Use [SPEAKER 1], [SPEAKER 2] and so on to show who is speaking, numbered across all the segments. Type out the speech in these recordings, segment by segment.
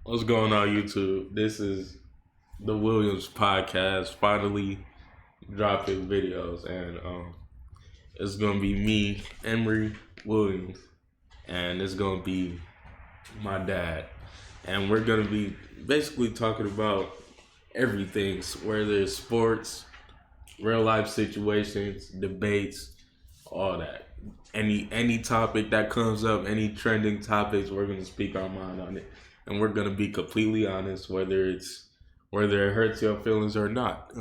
[SPEAKER 1] What's going on, YouTube? This is the Williams podcast. Finally dropping videos, and it's gonna be me, Emory Williams, and it's gonna be my dad, and we're gonna be basically talking about everything, whether it's sports, real life situations, debates, all that. Any topic that comes up, any trending topics, we're gonna speak our mind on it, and we're gonna be completely honest, whether it hurts your feelings or not.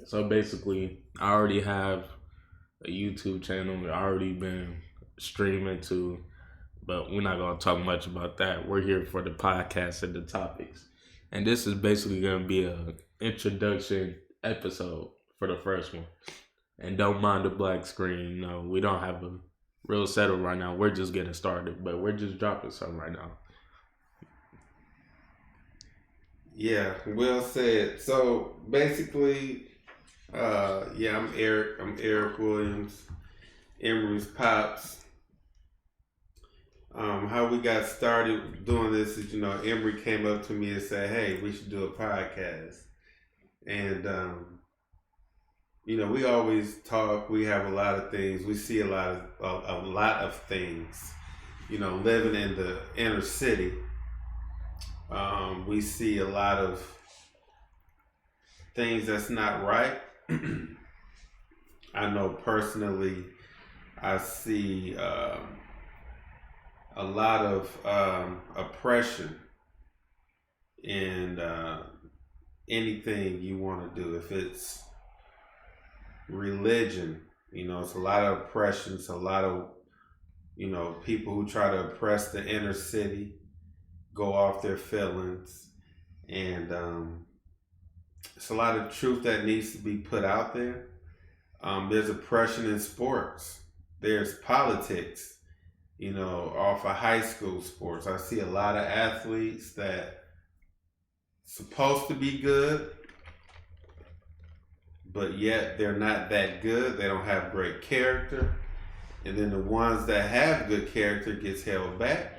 [SPEAKER 1] So basically, I already have a YouTube channel. I've already been streaming to, but we're not gonna talk much about that. We're here for the podcast and the topics, and this is basically gonna be a introduction episode for the first one. And don't mind the black screen. No, we don't have a real setup right now. We're just getting started, but we're just dropping something right now.
[SPEAKER 2] Yeah, well said. So basically, I'm Eric. I'm Eric Williams, Emory's pops. How we got started doing this is, Emory came up to me and said, "Hey, we should do a podcast." And we always talk. We have a lot of things. We see a lot of things. Living in the inner city, we see a lot of things that's not right. I know personally, I see a lot of oppression in anything you want to do. If it's religion, it's a lot of oppression. It's a lot of, people who try to oppress the inner city, go off their feelings. And it's a lot of truth that needs to be put out there. There's oppression in sports. There's politics, off of high school sports. I see a lot of athletes that supposed to be good, but yet they're not that good. They don't have great character. And then the ones that have good character gets held back.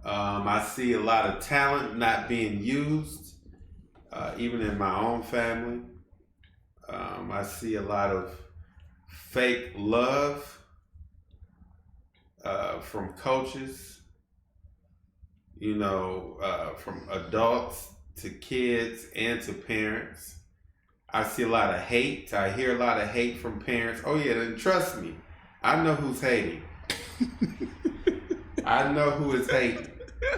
[SPEAKER 2] I see a lot of talent not being used, even in my own family. I see a lot of fake love from coaches, from adults to kids and to parents. I see a lot of hate. I hear a lot of hate from parents. Oh yeah, then trust me, I know who's hating. I know who is hating.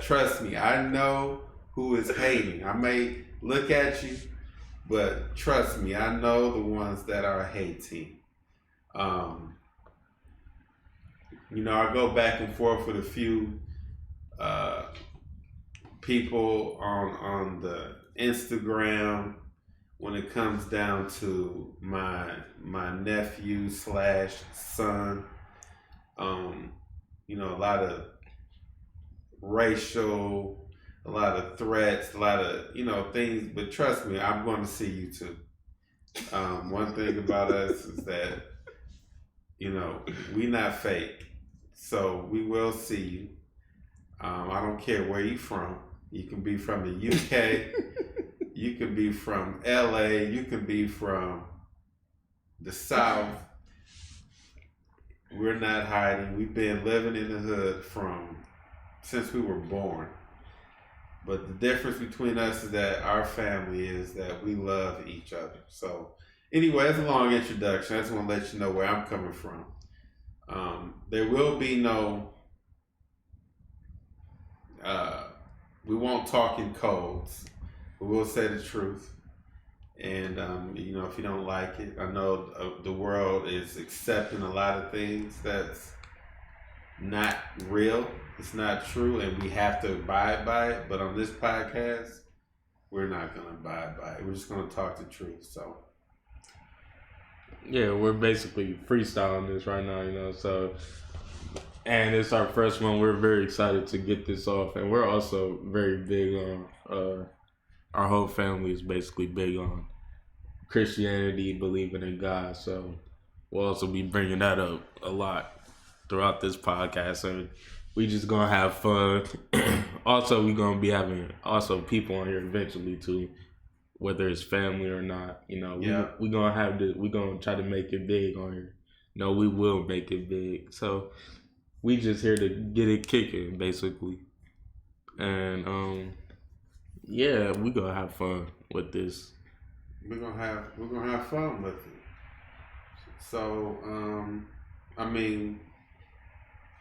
[SPEAKER 2] Trust me, I know who is hating. I may look at you, but trust me, I know the ones that are hating. I go back and forth with a few people on the Instagram when it comes down to my nephew / son. A lot of racial, a lot of threats, a lot of, things. But trust me, I'm going to see you too. One thing about us is that, we not fake. So we will see you. I don't care where you're from. You can be from the UK. You can be from LA. You can be from the South. We're not hiding. We've been living in the hood since we were born. But the difference between us is that our family is that we love each other. So anyway, that's a long introduction. I just want to let you know where I'm coming from. There will be no, we won't talk in codes. We will say the truth. And, if you don't like it, I know the world is accepting a lot of things that's not real. It's not true, and we have to abide by it. But on this podcast, we're not going to abide by it. We're just going to talk the truth. So,
[SPEAKER 1] yeah, we're basically freestyling this right now, so, and it's our first one. We're very excited to get this off, and we're also very big on, our whole family is basically big on Christianity, believing in God, so we'll also be bringing that up a lot throughout this podcast, and we just gonna have fun. also we gonna be having also people on here eventually too, whether it's family or not. We gonna we gonna try to make it big on here. No, we will make it big. So we just here to get it kicking, basically. And yeah, we gonna have fun with this.
[SPEAKER 2] We're gonna have fun with it. So I mean,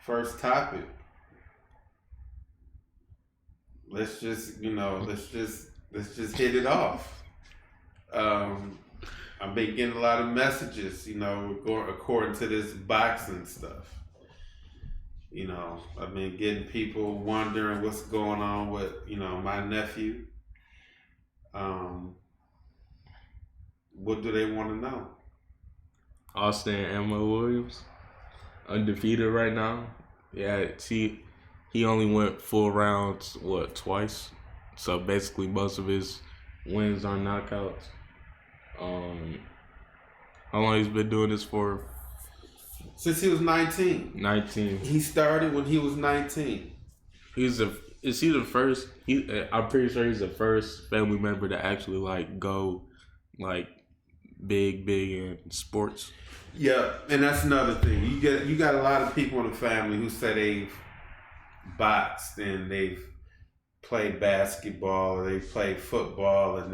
[SPEAKER 2] first topic. Let's just hit it off. I've been getting a lot of messages, according to this boxing stuff. I've been getting people wondering what's going on with, my nephew. What do they want to know?
[SPEAKER 1] Austin Emma Williams, undefeated right now. Yeah, see, he only went 4 rounds, twice? So basically most of his wins are knockouts. How long he's been doing this for?
[SPEAKER 2] Since he was 19.
[SPEAKER 1] 19.
[SPEAKER 2] He started when he was 19.
[SPEAKER 1] Is he the first? I'm pretty sure he's the first family member to actually go big in sports.
[SPEAKER 2] Yeah, and that's another thing. You got a lot of people in the family who say they've boxed and they've played basketball or they played football and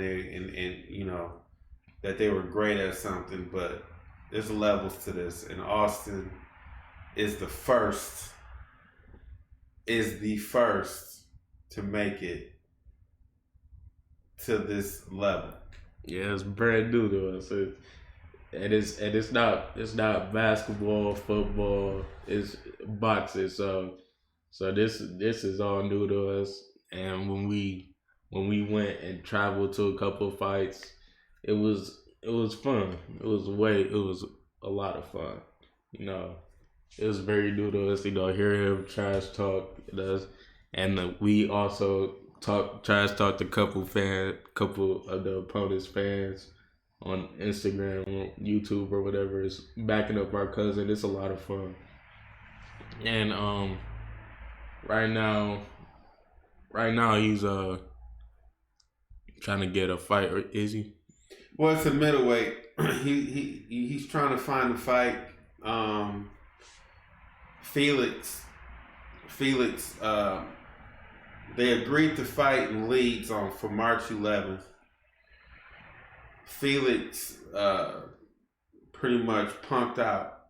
[SPEAKER 2] that they were great at something, but there's levels to this, and Austin is the first to make it to this level.
[SPEAKER 1] Yeah, it's brand new to us. It's not basketball, football, it's boxing. So this is all new to us. And when we went and traveled to a couple of fights, it was fun. It was a lot of fun. It was very new to us. Hear him trash talk us, and we also trash talked a couple of the opponent's fans on Instagram, YouTube, or whatever. It's backing up our cousin. It's a lot of fun. And right now he's trying to get a fight, or is he?
[SPEAKER 2] Well, it's a middleweight. He's trying to find a fight. Felix. They agreed to fight in Leeds for March 11th. Felix pretty much punked out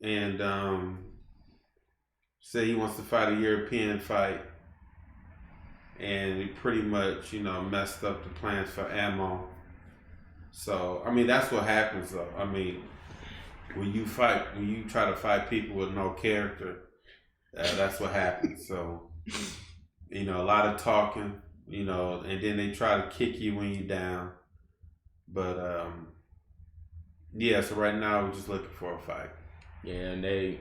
[SPEAKER 2] and said he wants to fight a European fight, and he pretty much messed up the plans for Ammo. So I mean that's what happens though. I mean when you try to fight people with no character, that's what happens. So a lot of talking, and then they try to kick you when you're down. But so right now we're just looking for a fight.
[SPEAKER 1] Yeah, and they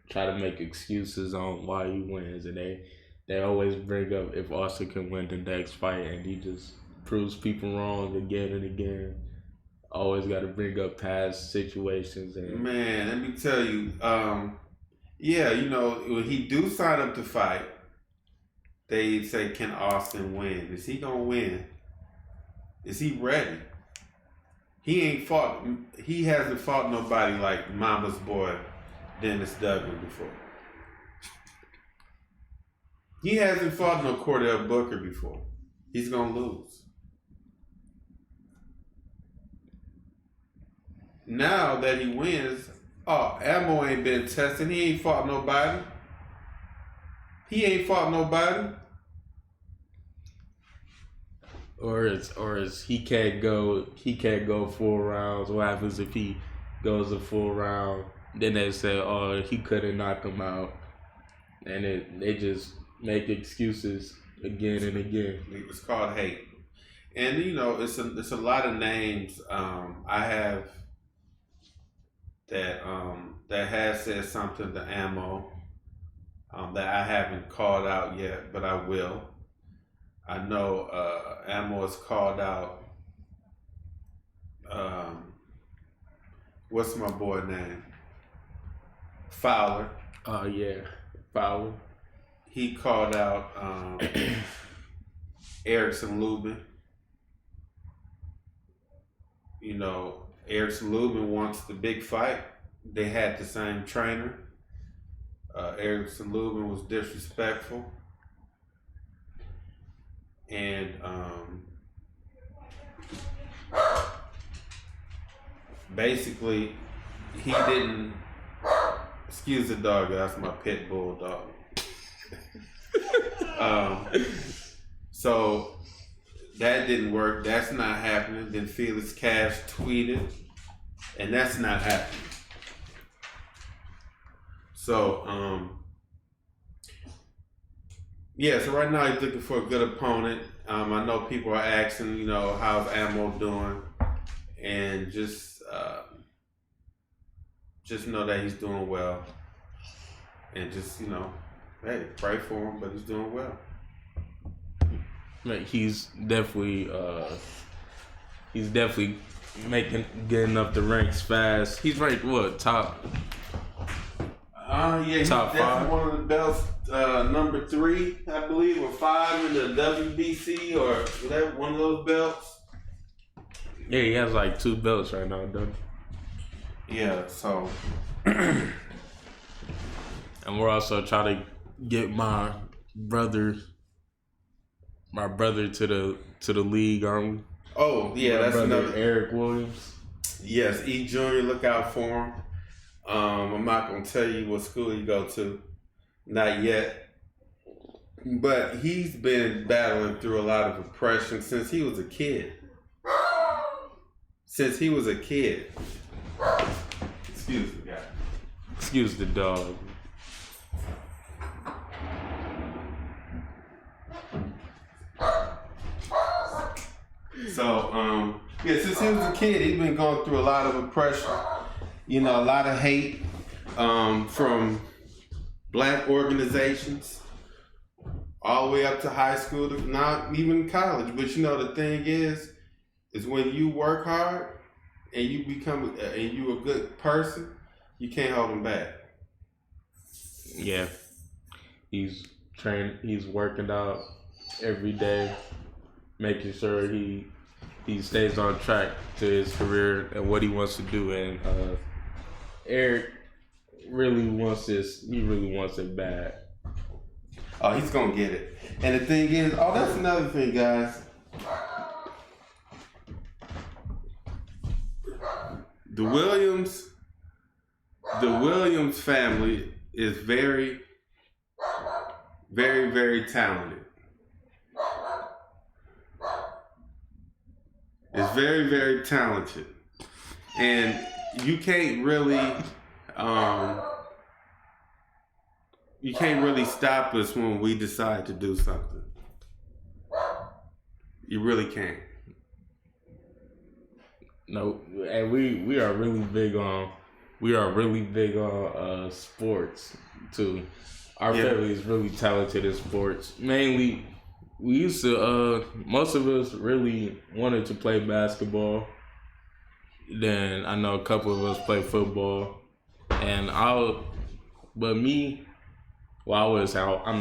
[SPEAKER 1] try to make excuses on why he wins, and they always bring up if Austin can win the next fight, and he just proves people wrong again and again. Always got to bring up past situations. And
[SPEAKER 2] man, let me tell you, when he do sign up to fight, they say, can Austin win? Is he gonna win? Is he ready? He hasn't fought nobody like Mama's boy Dennis Duggan before. He hasn't fought no Cordell Booker before. He's gonna lose. Now that he wins, Ammo ain't been tested. He ain't fought nobody.
[SPEAKER 1] Or is he can't go 4 rounds. What happens if he goes a full round? Then they say, he couldn't knock him out, and they just make excuses again and again.
[SPEAKER 2] It's called hate, and it's a lot of names I have that has said something to Ammo that I haven't called out yet, but I will. I know Ammo is called out. What's my boy name? Fowler.
[SPEAKER 1] Oh yeah, Fowler.
[SPEAKER 2] he called out Erickson Lubin. You know, Erickson Lubin wants the big fight. They had the same trainer. Erickson Lubin was disrespectful. And basically, he didn't. Excuse the dog, that's my pit bull dog. So that didn't work. That's not happening. Then Felix Cash tweeted, and that's not happening. So, so right now he's looking for a good opponent. I know people are asking, you know, how's Ammo doing? And just know that he's doing well. And just, you know, hey, pray for him, but he's doing well.
[SPEAKER 1] He's definitely getting up the ranks fast. He's ranked what, top?
[SPEAKER 2] He's
[SPEAKER 1] top
[SPEAKER 2] definitely
[SPEAKER 1] 5.
[SPEAKER 2] one of the belts, number 3, I believe, or 5 in the WBC or whatever, one of those belts.
[SPEAKER 1] Yeah, he has like 2 belts right now, though.
[SPEAKER 2] Yeah, so.
[SPEAKER 1] And we're also trying to get my brother to the league, aren't we?
[SPEAKER 2] Oh, yeah,
[SPEAKER 1] my
[SPEAKER 2] that's
[SPEAKER 1] brother,
[SPEAKER 2] another.
[SPEAKER 1] Eric Williams.
[SPEAKER 2] Yes, E Junior, look out for him. I'm not gonna tell you what school you go to, not yet. But he's been battling through a lot of oppression since he was a kid. Excuse me, guys.
[SPEAKER 1] Excuse the dog.
[SPEAKER 2] So, since he was a kid, he's been going through a lot of oppression. You know, a lot of hate from black organizations, all the way up to high school, not even college. But you know, the thing is when you work hard and you become and you a good person, you can't hold them back.
[SPEAKER 1] Yeah, he's working out every day, making sure he stays on track to his career and what he wants to do. And Eric really wants this. He really wants it bad.
[SPEAKER 2] Oh, he's gonna get it. And the thing is, that's another thing, guys. The Williams family is very, very, very talented. It's very, very talented. And you can't really stop us when we decide to do something. You really can't.
[SPEAKER 1] No, and we are really big on sports too. Our family is really talented in sports. Mainly, we used to most of us really wanted to play basketball. Then I know a couple of us play football, and I'm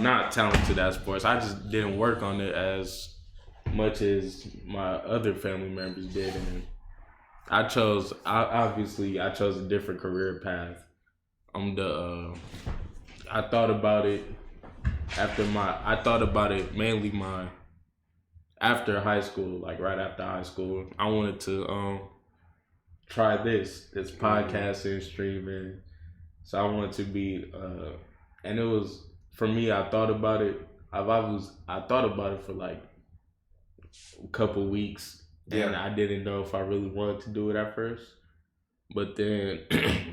[SPEAKER 1] not talented at sports. I just didn't work on it as much as my other family members did, and I chose a different career path. I thought about it mainly after high school, like right after high school. I wanted to try this podcasting, streaming. So I wanted to be and it was, for me, I thought about it. I thought about it for like a couple weeks.
[SPEAKER 2] Yeah.
[SPEAKER 1] And I didn't know if I really wanted to do it at first. But then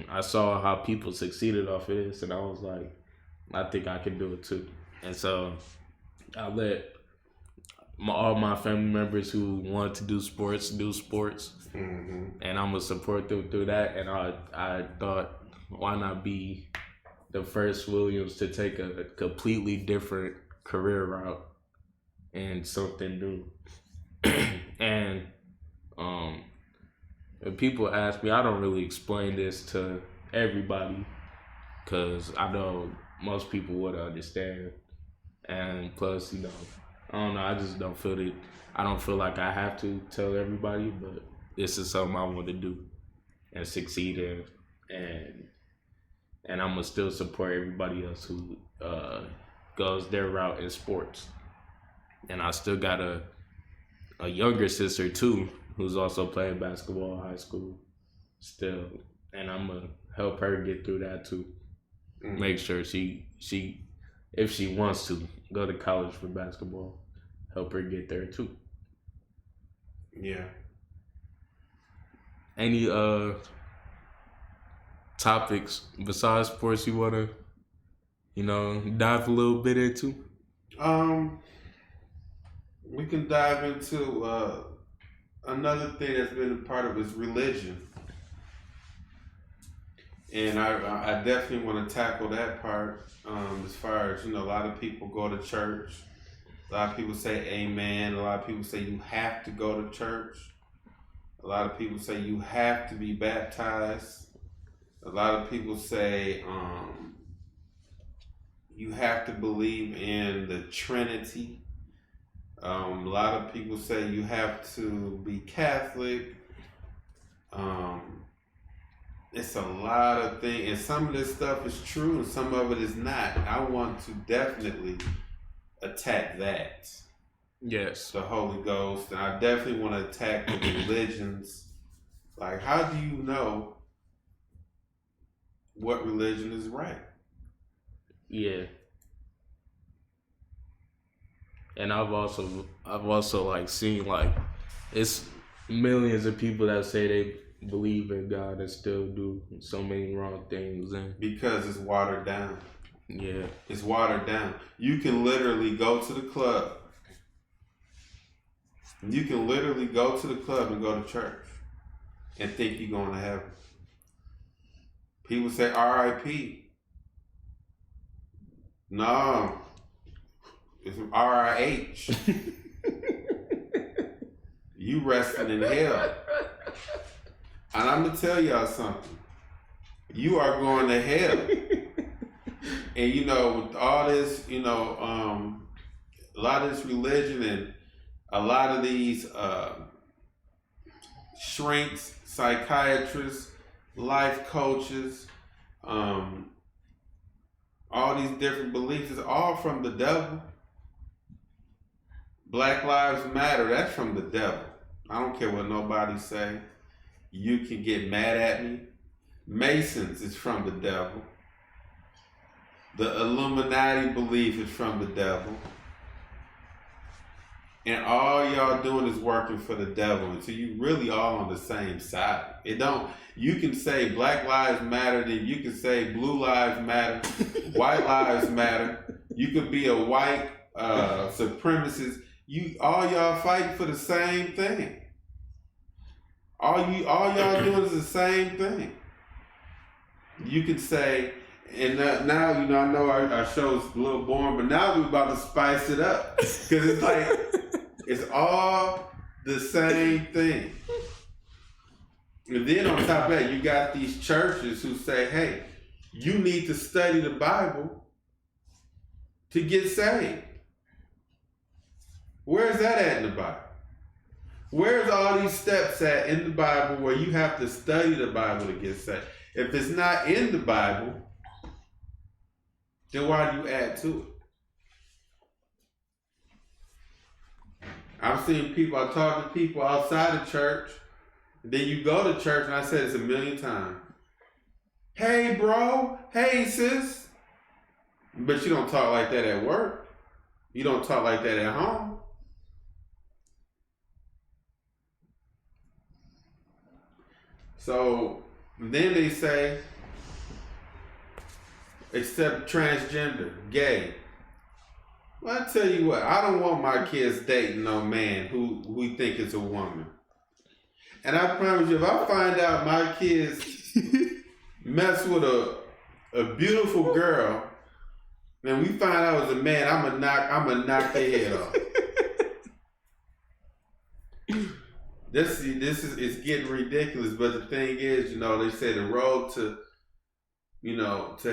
[SPEAKER 1] I saw how people succeeded off of this, and I was like, I think I can do it too. And so I let all my family members who wanted to do sports. Mm-hmm. And I'm going to support them through that. And I thought, why not be the first Williams to take a completely different career route and something new. And when people ask me, I don't really explain this to everybody because I know most people would understand. And plus, I don't know. I just don't feel it. I don't feel like I have to tell everybody, but this is something I want to do and succeed in, and I'm gonna still support everybody else who goes their route in sports. And I still got a younger sister too, who's also playing basketball in high school still, and I'm gonna help her get through that too. Make sure she if she wants to go to college for basketball, help her get there too.
[SPEAKER 2] Yeah.
[SPEAKER 1] Any topics besides sports you wanna dive a little bit into?
[SPEAKER 2] We can dive into another thing that's been a part of is religion. And I definitely want to tackle that part as far as, a lot of people go to church. A lot of people say amen. A lot of people say you have to go to church. A lot of people say you have to be baptized. A lot of people say you have to believe in the Trinity. A lot of people say you have to be Catholic. It's a lot of things, and some of this stuff is true and some of it is not. I want to definitely attack that.
[SPEAKER 1] Yes.
[SPEAKER 2] The Holy Ghost, and I definitely want to attack the religions. Like, how do you know what religion is right?
[SPEAKER 1] Yeah. And I've also like seen like it's millions of people that say they believe in God and still do so many wrong things, and
[SPEAKER 2] because it's watered down.
[SPEAKER 1] Yeah.
[SPEAKER 2] It's watered down. You can literally go to the club. You can literally go to the club and go to church and think you're going to heaven. People say R.I.P. No. It's R.I.H. You resting in hell. And I'm going to tell y'all something. You are going to hell. And with all this, a lot of this religion and a lot of these shrinks, psychiatrists, life coaches, all these different beliefs is all from the devil. Black Lives Matter, that's from the devil. I don't care what nobody say. You can get mad at me. Masons is from the devil. The Illuminati belief is from the devil. And all y'all doing is working for the devil until you really all on the same side. You can say Black Lives Matter, then you can say Blue Lives Matter, White Lives Matter. You could be a white supremacist. All y'all fighting for the same thing. All y'all doing is the same thing. You can say, and now I know our show's a little boring, but now we're about to spice it up because it's like it's all the same thing. And then on top of that, you got these churches who say, "Hey, you need to study the Bible to get saved." Where's that at in the Bible? Where's all these steps at in the Bible where you have to study the Bible to get saved? If it's not in the Bible, then why do you add to it? I've seen people, I talk to people outside of church, then you go to church, and I said this a million times. Hey, bro. Hey, sis. But you don't talk like that at work. You don't talk like that at home. So then they say, except transgender, gay. Well, I tell you what, I don't want my kids dating no man who we think is a woman. And I promise you, if I find out my kids mess with a beautiful girl, and we find out it was a man, I'm gonna knock their head off. This is it's getting ridiculous, but the thing is, they say the road to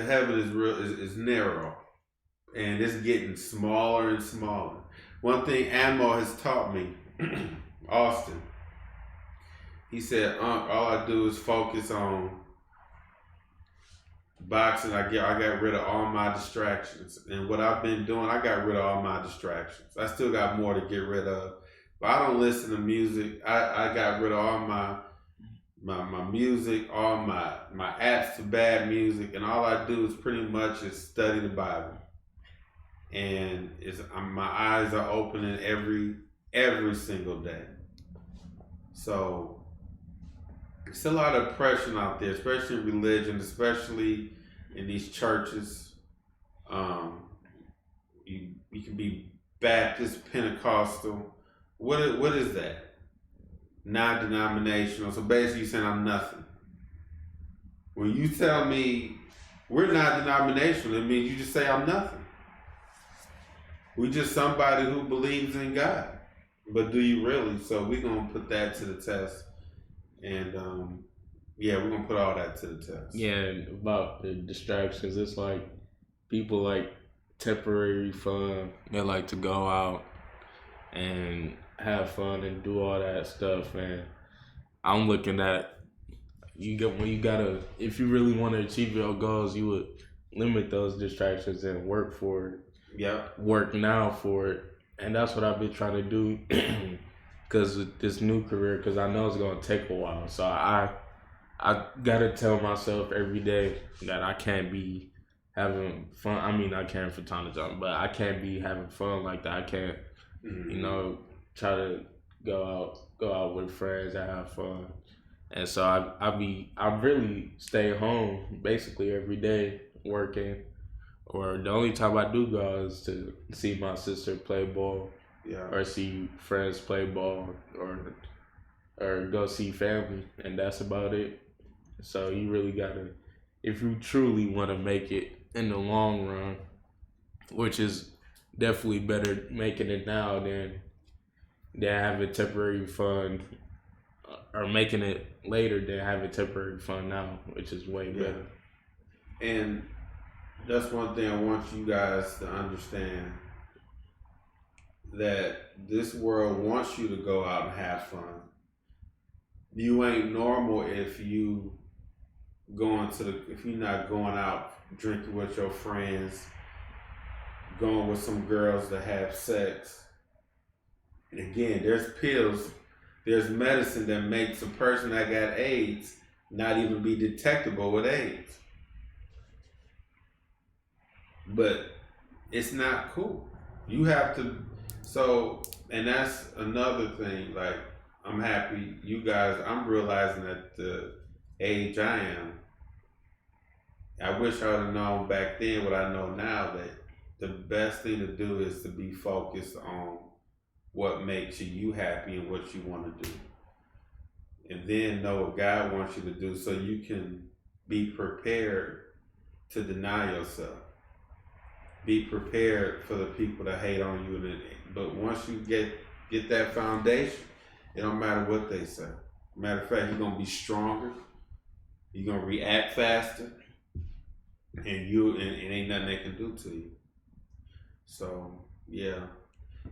[SPEAKER 2] heaven is narrow. and it's getting smaller and smaller. One thing Ammo has taught me, Austin, he said, all I do is focus on boxing. I got rid of all my distractions. And what I've been doing, I got rid of all my distractions. I still got more to get rid of. But I don't listen to music. I got rid of all my music, all my apps for bad music, and all I do is pretty much is study the Bible. And my eyes are opening every single day. So it's a lot of oppression out there, especially in religion, especially in these churches. You can be Baptist, Pentecostal. What is that? Non-denominational. So basically, you're saying I'm nothing. When you tell me we're not denominational, it means you just say I'm nothing. We just somebody who believes in God. But do you really? So we're gonna put that to the test. And we're gonna put all that to the test.
[SPEAKER 1] Yeah, and about the distractions, it's like people like temporary fun. They like to go out and have fun and do all that stuff. And I'm looking at if you really want to achieve your goals, you would limit those distractions and work for it.
[SPEAKER 2] Yeah.
[SPEAKER 1] Work now for it. And that's what I've been trying to do. Because with this new career, because I know it's going to take a while. So I got to tell myself every day that I can't be having fun. I mean, I can from time to time, but I can't be having fun like that. I can't, try to go out with friends and have fun. And so I really stay home basically every day working. Or the only time I do go is to see my sister play ball.
[SPEAKER 2] Yeah.
[SPEAKER 1] Or see friends play ball, or go see family, and that's about it. So you really gotta, if you truly want to make it in the long run, which is definitely better making it now than having temporary fun, or making it later than having temporary fun now, which is way better.
[SPEAKER 2] And that's one thing I want you guys to understand. That this world wants you to go out and have fun. You ain't normal if you if you're not going out drinking with your friends, going with some girls to have sex. Again, there's pills, there's medicine that makes a person that got AIDS not even be detectable with AIDS. But it's not cool. You have to. So, and that's another thing, like, I'm happy you guys, I'm realizing at the age I am, I wish I would have known back then what I know now, that the best thing to do is to be focused on what makes you happy and what you want to do. And then know what God wants you to do so you can be prepared to deny yourself. Be prepared for the people that hate on you. But once you get that foundation, it don't matter what they say. Matter of fact, you're going to be stronger. You're going to react faster. And ain't nothing they can do to you. So, yeah.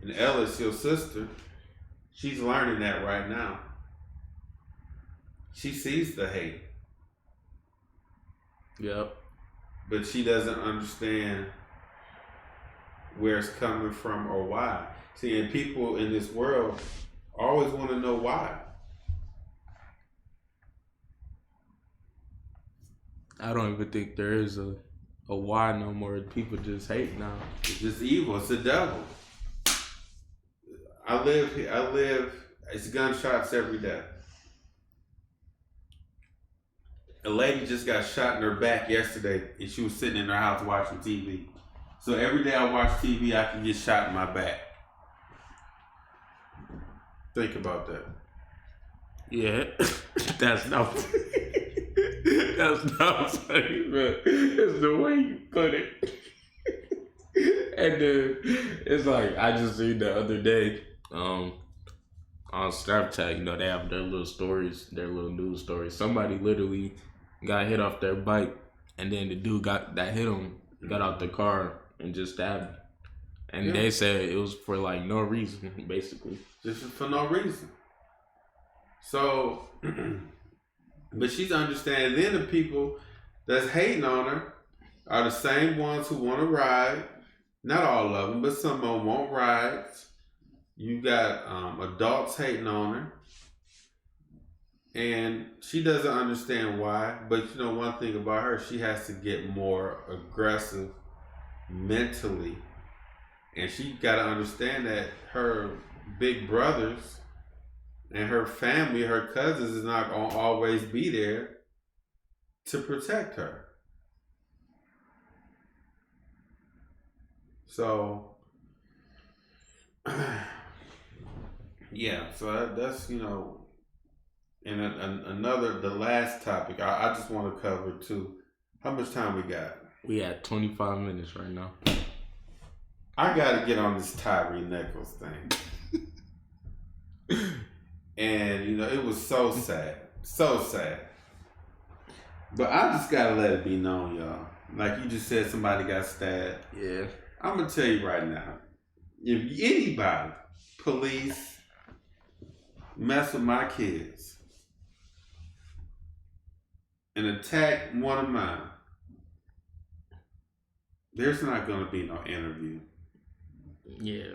[SPEAKER 2] And Ellis, your sister, she's learning that right now. She sees the hate.
[SPEAKER 1] Yep.
[SPEAKER 2] But she doesn't understand where it's coming from or why. See, and people in this world always want to know why.
[SPEAKER 1] I don't even think there is a why no more. People just hate now.
[SPEAKER 2] It's just evil. It's the devil. I live, it's gunshots every day. A lady just got shot in her back yesterday, and she was sitting in her house watching TV. So every day I watch TV, I can get shot in my back. Think about that.
[SPEAKER 1] Yeah, that's not funny, but it's the way you put it. And then it's like, I just seen the other day on Snapchat, they have their little stories, their little news stories. Somebody literally got hit off their bike, and then the dude that hit him got out the car and just stabbed him. And they said it was for like no reason, basically.
[SPEAKER 2] Just for no reason. So, but she's understanding. Then the people that's hating on her are the same ones who want to ride. Not all of them, but some of them want rides. You got adults hating on her. And she doesn't understand why. But you know one thing about her, she has to get more aggressive mentally. And she got to understand that her big brothers and her family, her cousins, is not going to always be there to protect her. So, yeah, so that's, you know, and the last topic, I just want to cover too. How much time we got?
[SPEAKER 1] We at 25 minutes right now.
[SPEAKER 2] I got to get on this Tyree Nichols thing. And, you know, it was so sad. So sad. But I just got to let it be known, y'all. Like you just said, somebody got stabbed.
[SPEAKER 1] Yeah.
[SPEAKER 2] I'm going to tell you right now. If anybody, police, mess with my kids and attack one of mine, there's not going to be no interview.
[SPEAKER 1] Yeah.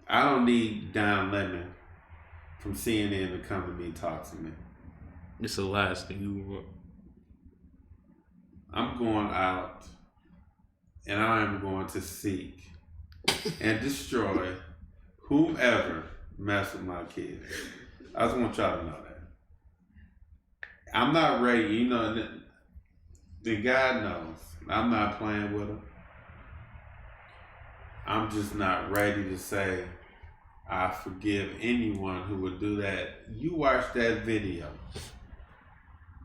[SPEAKER 2] I don't need Don Lemon from CNN to come to me and talk to me.
[SPEAKER 1] It's the last thing you want. I'm
[SPEAKER 2] going out and I am going to seek and destroy whomever mess with my kids. I just want y'all to know that. I'm not ready, you know, the God knows. I'm not playing with them. I'm just not ready to say I forgive anyone who would do that. You watch that video.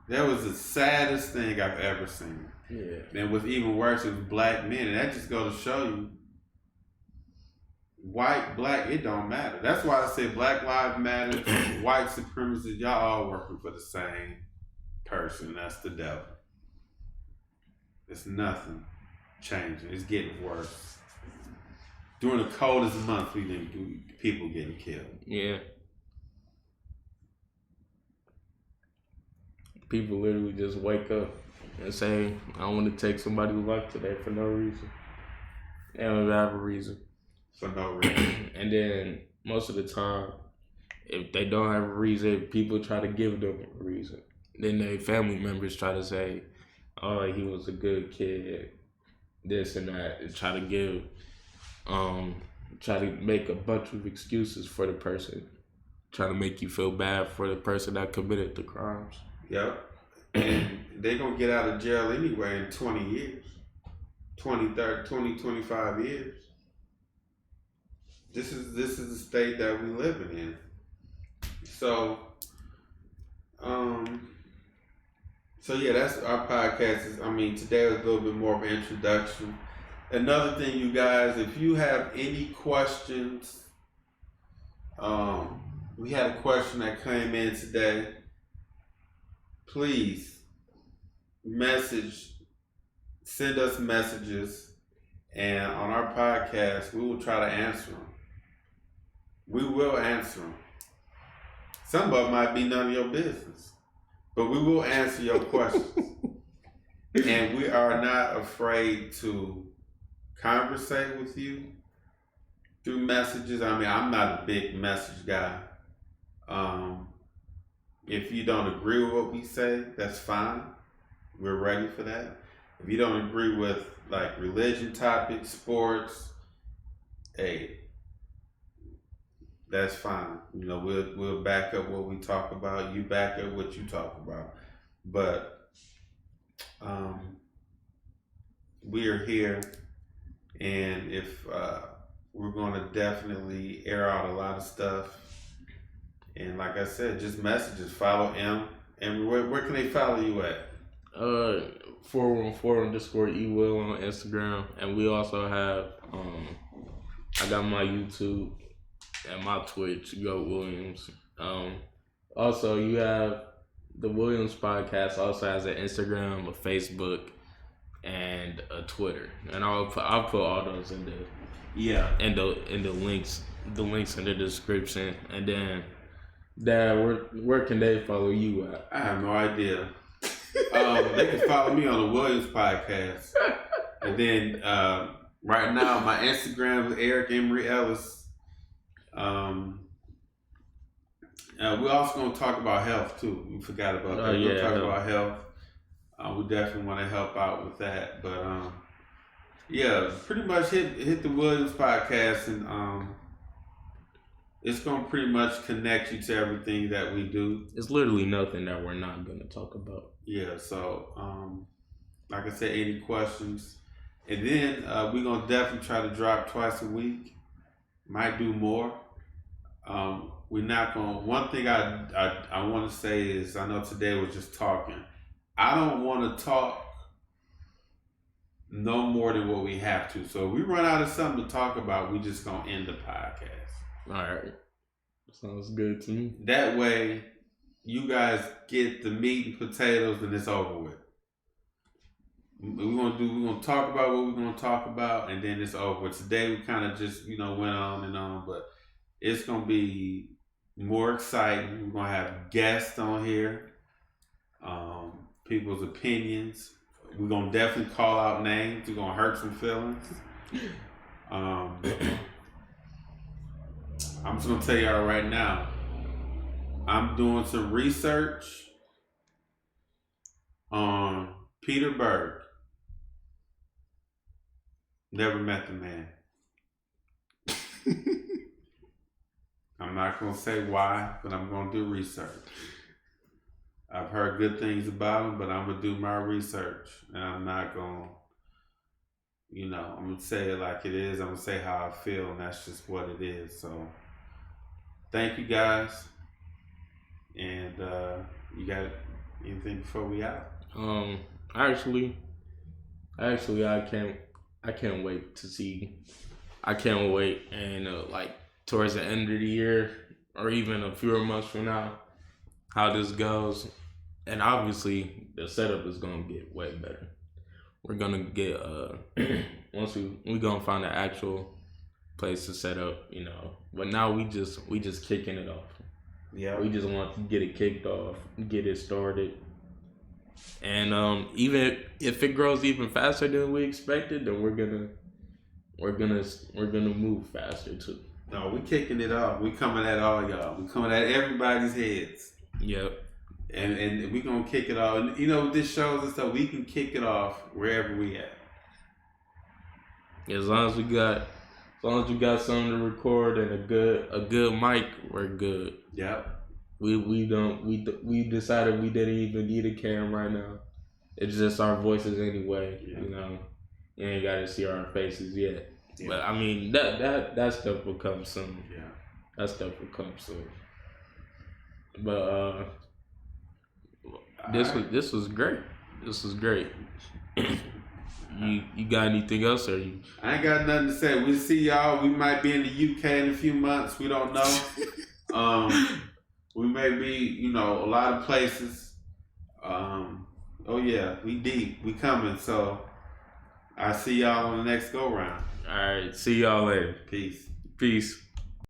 [SPEAKER 2] That was the saddest thing I've ever seen.
[SPEAKER 1] Yeah.
[SPEAKER 2] And what's even worse is black men. And that just goes to show you, white, black, it don't matter. That's why I say Black Lives Matter, white supremacists, y'all all working for the same person. That's the devil. It's nothing changing. It's getting worse. During the coldest month, we didn't people getting killed.
[SPEAKER 1] Yeah. People literally just wake up and say, I want to take somebody's life today for no reason. They don't have a reason.
[SPEAKER 2] For no reason.
[SPEAKER 1] And then most of the time, if they don't have a reason, people try to give them a reason. Then their family members try to say, oh, he was a good kid, this and that, and try to make a bunch of excuses for the person, try to make you feel bad for the person that committed the crimes.
[SPEAKER 2] Yep. And they're going to get out of jail anyway in 20 years. 20, 30, 20, 25 years. This is the state that we living in. So yeah, that's our podcast. Today was a little bit more of an introduction. Another thing, you guys, if you have any questions, we had a question that came in today. Please send us messages, and on our podcast, we will try to answer them. We will answer them. Some of them might be none of your business, but we will answer your questions. And we are not afraid to conversate with you through messages. I'm not a big message guy. If you don't agree with what we say, that's fine. We're ready for that. If you don't agree with like religion topics, sports, hey, that's fine. You know, we'll back up what we talk about. You back up what you talk about. But we are here, and if we're going to definitely air out a lot of stuff. And like I said, just messages. Follow M. And where can they follow you at?
[SPEAKER 1] 414_ewill on Instagram. And we also have, I got my YouTube and my Twitch, Go Williams. Also, you have the Williams Podcast also has an Instagram, a Facebook, and a Twitter, and I'll put all those in the links in the description. And then, Dad, where can they follow you at?
[SPEAKER 2] I have no idea. They can follow me on the Williams podcast, and then right now my Instagram is Eric Emery Ellis. We're also going to talk about health too. We forgot about that. We're going to talk about health. We definitely want to help out with that. But yeah, pretty much hit the Williams podcast, and it's going to pretty much connect you to everything that we do.
[SPEAKER 1] It's literally nothing that we're not going to talk about.
[SPEAKER 2] Yeah, so like I said, any questions. And then we're going to definitely try to drop twice a week. Might do more. We're not going to... One thing I want to say is, I know today we're just talking. I don't want to talk no more than what we have to. So if we run out of something to talk about, we just going to end the podcast.
[SPEAKER 1] All right. Sounds good to me.
[SPEAKER 2] That way, you guys get the meat and potatoes and it's over with. We're gonna talk about what we're gonna talk about, and then it's over with. Today we kind of just went on and on, but it's gonna be more exciting. We're gonna have guests on here, people's opinions. We're gonna definitely call out names. We're gonna hurt some feelings. I'm just gonna tell y'all right now. I'm doing some research on Peter Berg. Never met the man. I'm not going to say why, but I'm going to do research. I've heard good things about him, but I'm going to do my research. And I'm not going to, I'm going to say it like it is. I'm going to say how I feel, and that's just what it is. So, thank you guys. And you got anything before we out?
[SPEAKER 1] Actually, I can't wait to see. I can't wait, and like towards the end of the year, or even a few months from now, how this goes. And obviously, the setup is gonna get way better. We're gonna get once we gonna find an actual place to set up, But now we just kicking it off.
[SPEAKER 2] Yeah,
[SPEAKER 1] we just want to get it kicked off, get it started. And even if it grows even faster than we expected, then we're gonna move faster too.
[SPEAKER 2] No, we kicking it off. We coming at all y'all. We coming at everybody's heads.
[SPEAKER 1] Yep.
[SPEAKER 2] And we gonna kick it off. And this shows us that we can kick it off wherever we at.
[SPEAKER 1] As long as we got something to record and a good mic, we're good.
[SPEAKER 2] Yep.
[SPEAKER 1] We decided we didn't even need a camera right now. It's just our voices anyway. Yeah. You ain't got to see our faces yet. Yeah. But I mean that stuff will come soon.
[SPEAKER 2] Yeah.
[SPEAKER 1] That stuff will come soon. But this was great. This was great. You got anything else, or you?
[SPEAKER 2] I ain't got nothing to say. We'll see y'all. We might be in the UK in a few months. We don't know. We may be, a lot of places. Oh yeah, we deep. We coming. So I see y'all on the next go round.
[SPEAKER 1] All right. See y'all later.
[SPEAKER 2] Peace.
[SPEAKER 1] Peace.